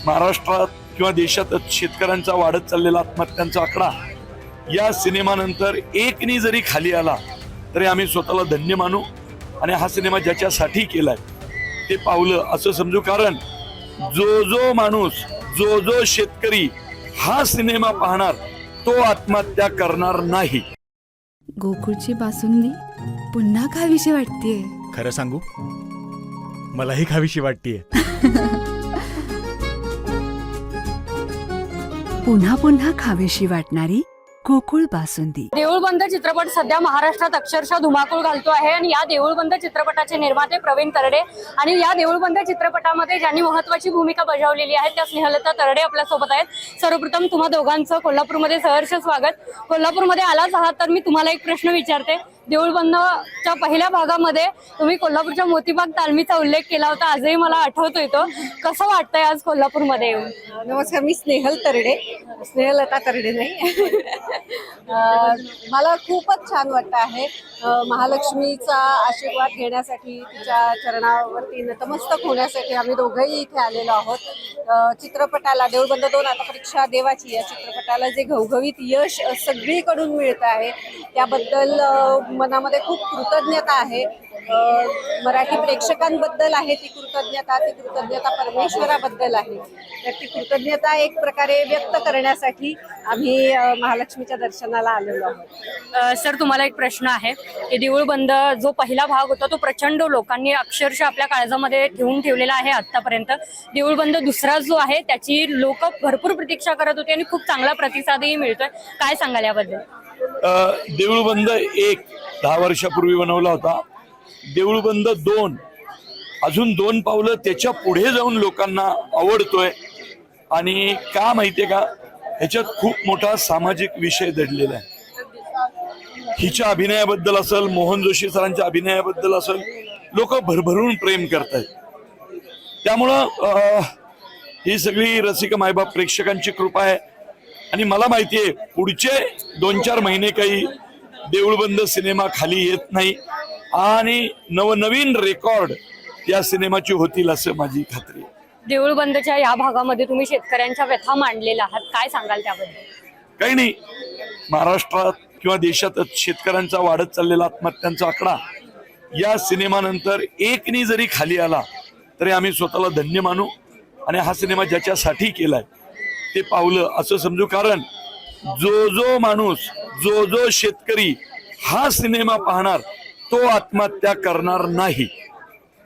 महाराष्ट्रात किंवा देशात शेतकऱ्यांचा वाढत चाललेला आत्महत्यांचा आकडा या सिनेमानंतर एकनी जरी खाली आला तरी आम्ही स्वतःला धन्य मानू आणि हा सिनेमा ज्याच्यासाठी केलाय ते पावलं असं समजू। कारण जो माणूस जो शेतकरी हा सिनेमा पाहणार तो आत्महत्या करणार नाही। गोकुळची बासुंदी पुन्हा खावीशी वाटतेय। खरं सांगू, मलाही खावीशी वाटतेय। पुन्हा पुन्हा खावीशी वाटणारी गोकुळ बासुंदी। देऊळबंद चित्रपट सध्या महाराष्ट्रात अक्षरशः धुमाकूळ घालतो आहे आणि या देऊळबंद चित्रपटाचे निर्माते प्रवीण तरडे आणि या देऊळबंद चित्रपटामध्ये ज्यांनी महत्त्वाची भूमिका बजावलेली आहे त्या स्नेहलता तरडे आपल्या सोबत आहेत। सर्वप्रथम तुम्हा दोघांचं कोल्हापूरमध्ये सहर्ष स्वागत। कोल्हापूरमध्ये आलाच आहात तर मी तुम्हाला एक प्रश्न विचारते। देऊळबंदच्या पहिल्या भागामध्ये तुम्ही कोल्हापूरच्या मोतीबाग तालमीचा उल्लेख केला होता, आजही मला आठवतोय तो। कसं वाटतंय आज कोल्हापूरमध्ये येऊन? नमस्कार, मी स्नेहल तरडे, स्नेहलता तरडे नाही। मला खूपच छान वाटतं आहे महालक्ष्मीचा आशीर्वाद घेण्यासाठी, तिच्या चरणावरती नतमस्तक होण्यासाठी आम्ही दोघंही इथे आलेलो आहोत। चित्रपटाला देऊळबंद 2 आता परीक्षा देवाची या चित्रपटाला जे घवघवीत यश सगळीकडून मिळत आहे त्याबद्दल मनामध्ये खूप कृतज्ञता आहे। मराठी प्रेक्षकांबद्दल आहे ती कृतज्ञता परमेश्वराबद्दल आहे। तर ती कृतज्ञता एक प्रकारे व्यक्त करण्यासाठी आम्ही महालक्ष्मीच्या दर्शनाला आलेलो आहोत। सर, तुम्हाला एक प्रश्न आहे की देऊळबंद जो पहिला भाग होता तो प्रचंड लोकांनी अक्षरशः आपल्या काळजामध्ये ठेवून ठेवलेला आहे आतापर्यंत। देऊळबंद दुसरा जो आहे त्याची लोक भरपूर प्रतीक्षा करत होती आणि खूप चांगला प्रतिसादही मिळतोय, काय सांगाल याबद्दल? देऊळबंद 1 10 वर्षापूर्वी बनवला होता। देऊळबंद 2 अजून 2 पावलं त्याच्या पुढे जाऊन लोकांना आवडतोय। आणि का माहितीये का, ह्याच्यात खूप मोठा सामाजिक विषय दडलेला आहे। हिच्या अभिनयाबद्दल असेल, मोहन जोशी सरांच्या अभिनयाबद्दल असेल, लोक भरभरून प्रेम करतायत। त्यामुळं ही सगळी रसिक मायबाप प्रेक्षकांची कृपा आहे। आणि मला माहितीये पुढचे 2-4 महिने काही देऊळबंद सिनेमा खाली येत नाही आणि नवनवीन रेकॉर्ड या सिनेमाची होतील असं माझी खात्री आहे। देऊळबंदच्या या भागामध्ये तुम्ही शेतकऱ्यांच्या व्यथा मांडलेल्या आहात, काय सांगाल त्याबद्दल? काही नाही, महाराष्ट्रात किंवा देशात शेतकऱ्यांचा वाढत चाललेला आत्महत्यांचा आकडा या सिनेमानंतर एकनी जरी खाली आला तरी आम्ही स्वतःला धन्य मानू आणि हा सिनेमा ज्याच्यासाठी केलाय ते पावलं असं समजू। कारण जो माणूस जो शेतकरी हा सिनेमा पाहणार तो आत्महत्या करणार नाही।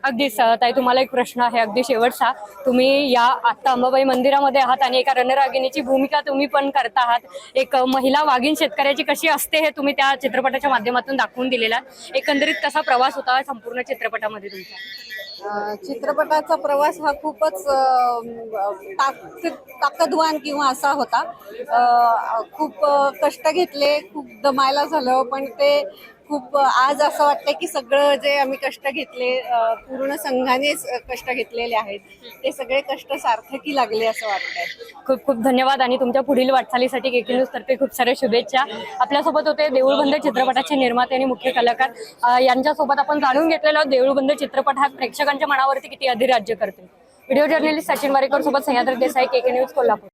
अगदी ताई, तुम्हाला एक प्रश्न आहे अगदी शेवटचा। तुम्ही या आता अंबाबाई मंदिरामध्ये आहात आणि एका रणरागिणीची भूमिका तुम्ही पण करता आहात। एक महिला वाघीण शेतकऱ्याची कशी असते हे तुम्ही त्या चित्रपटाच्या माध्यमातून दाखवून दिलेला। एकंदरीत कसा प्रवास होता संपूर्ण चित्रपटामध्ये तुमचा? चित्रपटाचा प्रवास हा खूपच ताकदवान किंवा असा होता। खूप कष्ट घेतले, खूप दमायला झालं, पण ते खूप आज असं वाटतं की सगळं जे आम्ही कष्ट घेतले, पूर्ण संघानेच कष्ट घेतलेले आहेत, ते सगळे कष्ट सार्थकी लागले असं वाटतंय। खूप खूप धन्यवाद आणि तुमच्या पुढील वाटचालीसाठी केके न्यूज तर्फे खूप साऱ्या शुभेच्छा। आपल्यासोबत होते देऊळबंद चित्रपटाचे निर्माते आणि मुख्य कलाकार, यांच्यासोबत आपण जाणून घेतलेला देऊळबंद चित्रपट हा प्रेक्षकांच्या मनावरती किती अधिराज्य करते। व्हिडिओ जर्नलिस्ट सचिन वारेकर सोबत सह्याद्री देसाई, केके न्यूज, कोल्हापूर।